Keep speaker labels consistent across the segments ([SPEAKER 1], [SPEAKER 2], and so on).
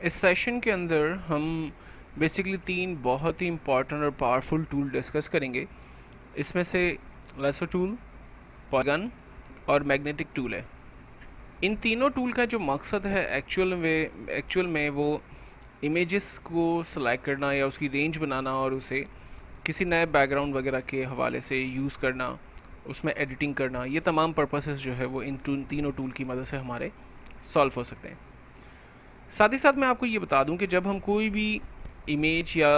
[SPEAKER 1] इस सेशन के अंदर हम बेसिकली तीन बहुत ही इम्पॉर्टेंट और पावरफुल टूल डिस्कस करेंगे। इसमें से लेसो टूल, पॉलीगन और मैग्नेटिक टूल है। इन तीनों टूल का जो मकसद है एक्चुअल में वो इमेजेस को सिलेक्ट करना या उसकी रेंज बनाना और उसे किसी नए बैकग्राउंड वगैरह के हवाले से यूज़ करना, उसमें एडिटिंग करना, ये तमाम पर्पसेस जो है वो इन तीनों टूल की मदद से हमारे सॉल्व हो सकते हैं। साथ ही साथ मैं आपको ये बता दूं कि जब हम कोई भी इमेज या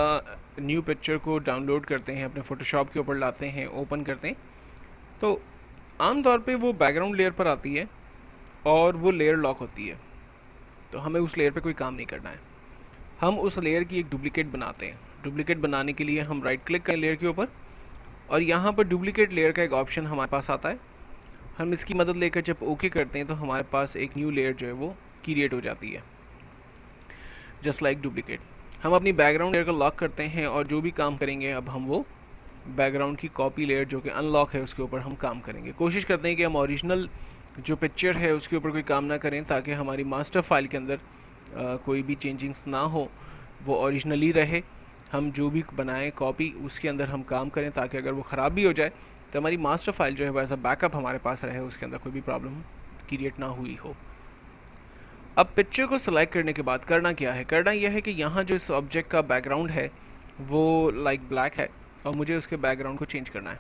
[SPEAKER 1] न्यू पिक्चर को डाउनलोड करते हैं, अपने फ़ोटोशॉप के ऊपर लाते हैं, ओपन करते हैं, तो आम तौर पे वो बैकग्राउंड लेयर पर आती है और वो लेयर लॉक होती है। तो हमें उस लेयर पे कोई काम नहीं करना है, हम उस लेयर की एक डुप्लीकेट बनाते हैं। डुप्लीकेट बनाने के लिए हम राइट क्लिक करें लेयर के ऊपर और यहाँ पर डुप्लीकेट लेयर का एक ऑप्शन हमारे पास आता है। हम इसकी मदद लेकर जब ओके करते हैं तो हमारे पास एक न्यू लेयर जो है वो क्रिएट हो जाती है, जस्ट लाइक डुप्लीकेट। हम अपनी बैकग्राउंड लेयर को लॉक करते हैं और जो भी काम करेंगे अब हम वो बैकग्राउंड की कॉपी लेयर जो कि अनलॉक है उसके ऊपर हम काम करेंगे। कोशिश करते हैं कि हम ओरिजिनल जो पिक्चर है उसके ऊपर कोई काम ना करें ताकि हमारी मास्टर फाइल के अंदर कोई भी चेंजिंग्स ना हो, वो ओरिजिनली रहे। हम जो भी बनाएं कॉपी उसके अंदर हम काम करें ताकि अगर वो ख़राब भी हो जाए तो हमारी मास्टर फाइल जो है वो एज अ बैकअप हमारे पास रहे, उसके अंदर कोई भी प्रॉब्लम क्रिएट ना हुई हो। अब पिक्चर को सिलेक्ट करने के बाद करना क्या है? करना यह है कि यहाँ जो इस ऑब्जेक्ट का बैकग्राउंड है वो लाइक ब्लैक है और मुझे उसके बैकग्राउंड को चेंज करना है।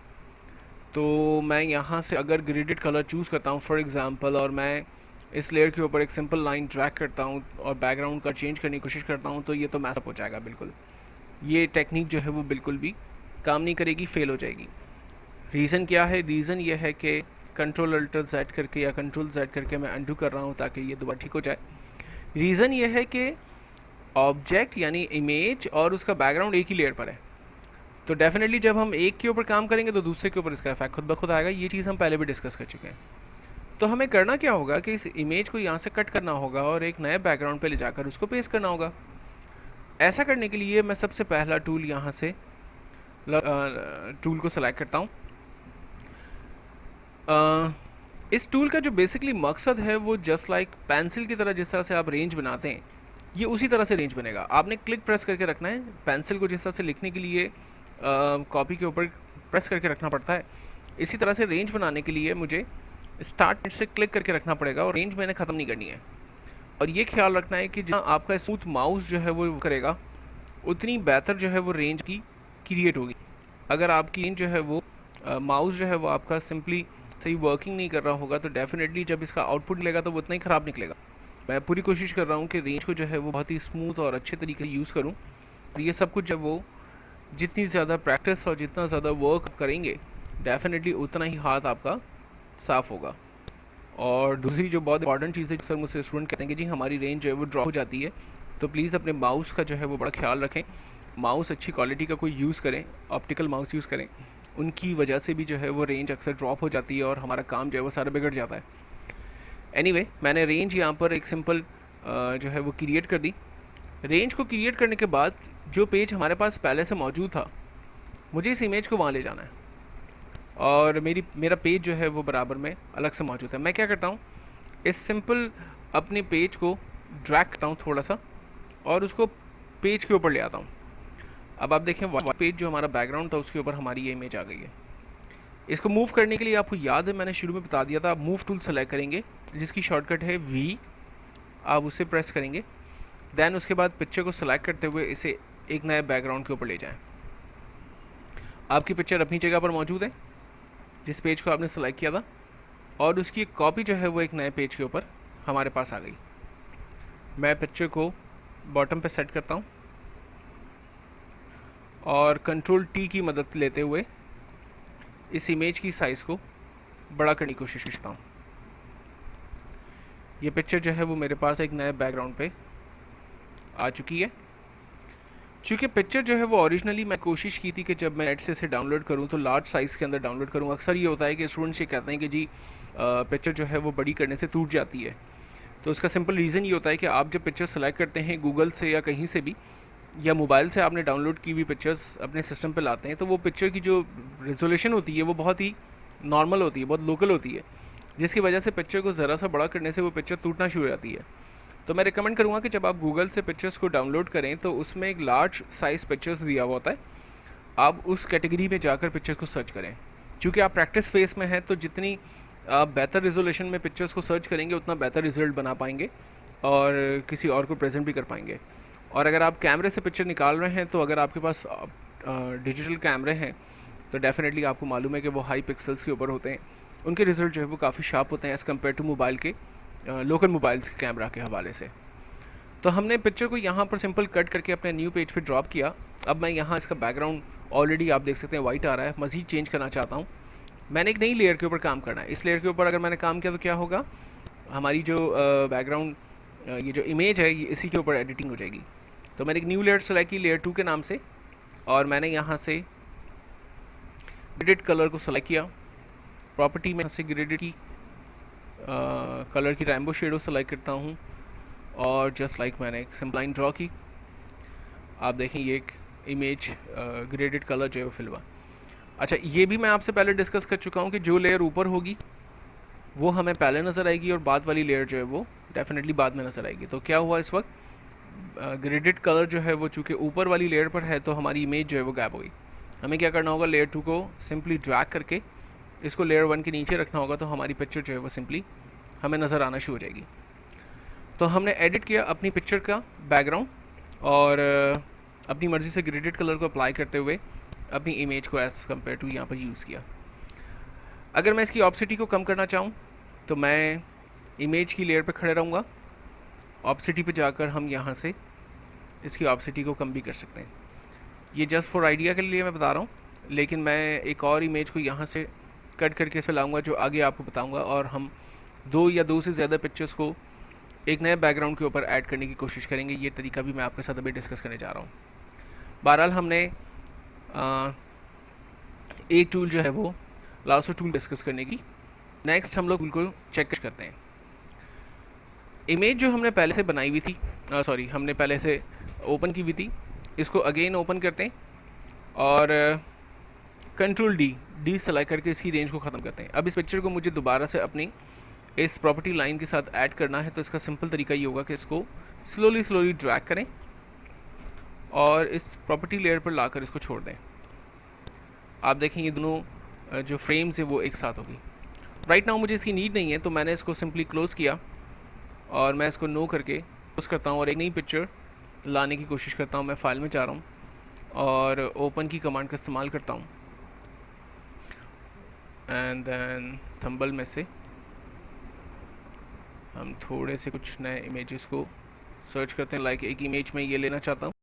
[SPEAKER 1] तो मैं यहाँ से अगर ग्रेडेड कलर चूज़ करता हूँ फॉर एग्ज़ाम्पल, और मैं इस लेयर के ऊपर एक सिंपल लाइन ड्रैग करता हूँ और बैकग्राउंड का चेंज करने की कोशिश करता हूँ, तो ये तो मैसअप हो जाएगा बिल्कुल। ये टेक्निक जो है वो बिल्कुल भी काम नहीं करेगी, फेल हो जाएगी। रीज़न क्या है? रीज़न ये है कि कंट्रोल अल्टर जेड करके या कंट्रोल जेड करके मैं अनडू कर रहा हूँ ताकि ये दोबारा ठीक हो जाए। रीज़न ये है कि ऑब्जेक्ट यानी इमेज और उसका बैकग्राउंड एक ही लेयर पर है, तो डेफिनेटली जब हम एक के ऊपर काम करेंगे तो दूसरे के ऊपर इसका इफेक्ट खुद ब खुद आएगा। ये चीज़ हम पहले भी डिस्कस कर चुके हैं। तो हमें करना क्या होगा कि इस इमेज को यहाँ से कट करना होगा और एक नए बैकग्राउंड पे ले जाकर उसको पेस्ट करना होगा। ऐसा करने के लिए मैं सबसे पहला टूल यहाँ से टूल को सेलेक्ट करता हूँ। इस टूल का जो बेसिकली मकसद है वो जस्ट लाइक पेंसिल की तरह, जिस तरह से आप रेंज बनाते हैं ये उसी तरह से रेंज बनेगा। आपने क्लिक प्रेस करके रखना है। पेंसिल को जिस तरह से लिखने के लिए कॉपी के ऊपर प्रेस करके रखना पड़ता है, इसी तरह से रेंज बनाने के लिए मुझे स्टार्ट से क्लिक करके रखना पड़ेगा और रेंज मैंने ख़त्म नहीं करनी है। और ये ख्याल रखना है कि जहाँ आपका स्मूथ माउस जो है वो करेगा उतनी बेहतर जो है वो रेंज की क्रिएट होगी। अगर आपकी रेंज जो है वो माउस जो है वो आपका सिंपली सही वर्किंग नहीं कर रहा होगा तो डेफिनेटली जब इसका आउटपुट निकलेगा तो वो उतना ही ख़राब निकलेगा। मैं पूरी कोशिश कर रहा हूँ कि रेंज को जो है वो बहुत ही स्मूथ और अच्छे तरीके से यूज़ करूँ। ये सब कुछ जब वो जितनी ज़्यादा प्रैक्टिस और जितना ज़्यादा वर्क करेंगे डेफिनेटली उतना ही हाथ आपका साफ़ होगा। और दूसरी जो बहुत इंपॉर्टेंट चीज़ है, सर मुझसे स्टूडेंट कहते हैं कि जी हमारी रेंज जो है वो ड्रॉप हो जाती है, तो प्लीज़ अपने माउस का जो है वो बड़ा ख्याल रखें। माउस अच्छी क्वालिटी का कोई यूज़ करें, ऑप्टिकल माउस यूज़ करें। उनकी वजह से भी जो है वो रेंज अक्सर ड्रॉप हो जाती है और हमारा काम जो है वो सारा बिगड़ जाता है। एनीवे, मैंने रेंज यहाँ पर एक सिंपल जो है वो क्रिएट कर दी। रेंज को क्रिएट करने के बाद जो पेज हमारे पास पहले से मौजूद था, मुझे इस इमेज को वहाँ ले जाना है और मेरा पेज जो है वो बराबर में अलग से मौजूद है। मैं क्या करता हूँ, इस सिंपल अपने पेज को ड्रैग करता हूँ थोड़ा सा और उसको पेज के ऊपर ले आता हूँ। अब आप देखें पेज जो हमारा बैकग्राउंड था उसके ऊपर हमारी ये इमेज आ गई है। इसको मूव करने के लिए आपको याद है मैंने शुरू में बता दिया था, आप मूव टूल सेलेक्ट करेंगे जिसकी शॉर्टकट है वी, आप उसे प्रेस करेंगे। देन उसके बाद पिक्चर को सेलेक्ट करते हुए इसे एक नए बैकग्राउंड के ऊपर ले जाएं। आपकी पिक्चर अपनी जगह पर मौजूद है जिस पेज को आपने सेलेक्ट किया था, और उसकी एक कॉपी जो है वो एक नए पेज के ऊपर हमारे पास आ गई। मैं पिक्चर को बॉटम पे सेट करता हूँ और कंट्रोल टी की मदद लेते हुए इस इमेज की साइज़ को बड़ा करने की कोशिश करता हूँ। ये पिक्चर जो है वो मेरे पास एक नए बैकग्राउंड पे आ चुकी है। चूँकि पिक्चर जो है वो ओरिजिनली मैं कोशिश की थी कि जब मैं नेट से इसे डाउनलोड करूँ तो लार्ज साइज़ के अंदर डाउनलोड करूँ। अक्सर ये होता है कि स्टूडेंट्स ये कहते हैं कि जी पिक्चर जो है वो बड़ी करने से टूट जाती है। तो उसका सिंपल रीज़न ये होता है कि आप जब पिक्चर सेलेक्ट करते हैं गूगल से या कहीं से भी, या मोबाइल से आपने डाउनलोड की हुई पिक्चर्स अपने सिस्टम पे लाते हैं, तो वो पिक्चर की जो रेजोल्यूशन होती है वो बहुत ही नॉर्मल होती है, बहुत लोकल होती है, जिसकी वजह से पिक्चर को ज़रा सा बड़ा करने से वो पिक्चर टूटना शुरू हो जाती है। तो मैं रिकमेंड करूँगा कि जब आप गूगल से पिक्चर्स को डाउनलोड करें तो उसमें एक लार्ज साइज़ पिक्चर्स दिया हुआ होता है, आप उस कैटेगरी में जाकर पिक्चर्स को सर्च करें। क्योंकि आप प्रैक्टिस फेस में हैं तो जितनी आप बेहतर रेजोल्यूशन में पिक्चर्स को सर्च करेंगे उतना बेहतर रिजल्ट बना पाएंगे और किसी और को प्रेजेंट भी कर पाएंगे। और अगर आप कैमरे से पिक्चर निकाल रहे हैं तो अगर आपके पास डिजिटल कैमरे हैं तो डेफिनेटली आपको मालूम है कि वो हाई पिक्सल्स के ऊपर होते हैं, उनके रिज़ल्ट जो है वो काफ़ी शार्प होते हैं एज़ कम्पेयर टू मोबाइल के लोकल मोबाइल्स के कैमरा के हवाले से। तो हमने पिक्चर को यहाँ पर सिंपल कट करके अपने न्यू पेज पे ड्रॉप किया। अब मैं यहाँ इसका बैकग्राउंड ऑलरेडी आप देख सकते हैं वाइट आ रहा है, मज़ीद चेंज करना चाहता हूँ। मैंने एक नई लेयर के ऊपर काम करना है। इस लेयर के ऊपर अगर मैंने काम किया तो क्या होगा, हमारी जो बैकग्राउंड ये जो इमेज है ये इसी के ऊपर एडिटिंग हो जाएगी। तो मैंने एक न्यू लेयर सेलेक्ट की लेयर 2 के नाम से, और मैंने यहाँ से ग्रेडेड कलर को सेलेक्ट किया। प्रॉपर्टी में यहाँ से ग्रेडेड की कलर की रैम्बो शेडो सेलेक्ट करता हूँ और जस्ट लाइक मैंने एक सिंपल लाइन ड्रॉ की। आप देखें ये एक इमेज ग्रेडेड कलर जो है वो फिल हुआ। अच्छा, ये भी मैं आपसे पहले डिस्कस कर चुका हूँ कि जो लेयर ऊपर होगी वो हमें पहले नज़र आएगी और बाद वाली लेयर जो है वो डेफिनेटली बाद में नज़र आएगी। तो क्या हुआ इस वक्त, ग्रेडेड कलर जो है वो चूँकि ऊपर वाली लेयर पर है तो हमारी इमेज जो है वो गैप हो गई। हमें क्या करना होगा, लेयर 2 को सिंपली ड्रैग करके इसको लेयर 1 के नीचे रखना होगा, तो हमारी पिक्चर जो है वो सिंपली हमें नज़र आना शुरू हो जाएगी। तो हमने एडिट किया अपनी पिक्चर का बैकग्राउंड और अपनी मर्ज़ी से ग्रेडेड कलर को अप्लाई करते हुए अपनी इमेज को एज़ कम्पेयर टू यहाँ पर यूज़ किया। अगर मैं इसकी ऑप्सिटी को कम करना चाहूँ तो मैं इमेज की लेयर पे खड़े रहूँगा। ऑप्सिटी पे जाकर हम यहाँ से इसकी ऑप्सिटी को कम भी कर सकते हैं। ये जस्ट फॉर आइडिया के लिए मैं बता रहा हूँ, लेकिन मैं एक और इमेज को यहाँ से कट करके इस पर लाऊँगा जो आगे आपको बताऊँगा, और हम 2 या 2 से ज़्यादा पिक्चर्स को एक नए बैकग्राउंड के ऊपर ऐड करने की कोशिश करेंगे। ये तरीका भी मैं आपके साथ अभी डिस्कस करने जा रहा हूँ। बहरहाल हमने एक टूल जो है वो लासो टूल डिस्कस करने की। नेक्स्ट हम लोग टूल को चेक करते हैं। इमेज जो हमने पहले से बनाई हुई थी, हमने पहले से ओपन की हुई थी, इसको अगेन ओपन करते हैं और कंट्रोल डी सेलेक्ट करके इसकी रेंज को ख़त्म करते हैं। अब इस पिक्चर को मुझे दोबारा से अपनी इस प्रॉपर्टी लाइन के साथ ऐड करना है, तो इसका सिंपल तरीका ये होगा कि इसको स्लोली ड्रैग करें और इस प्रॉपर्टी लेयर पर लाकर इसको छोड़ दें। आप देखें ये दोनों जो फ्रेम्स है वो एक साथ होगी। राइट नाउ मुझे इसकी नीड नहीं है, तो मैंने इसको सिंपली क्लोज़ किया और मैं इसको नो करके क्लोज करता हूँ और एक नई पिक्चर लाने की कोशिश करता हूँ। मैं फाइल में जा रहा हूँ और ओपन की कमांड का इस्तेमाल करता हूँ एंड देन थंबनेल में से हम थोड़े से कुछ नए इमेजेस को सर्च करते हैं। लाइक एक इमेज में ये लेना चाहता हूँ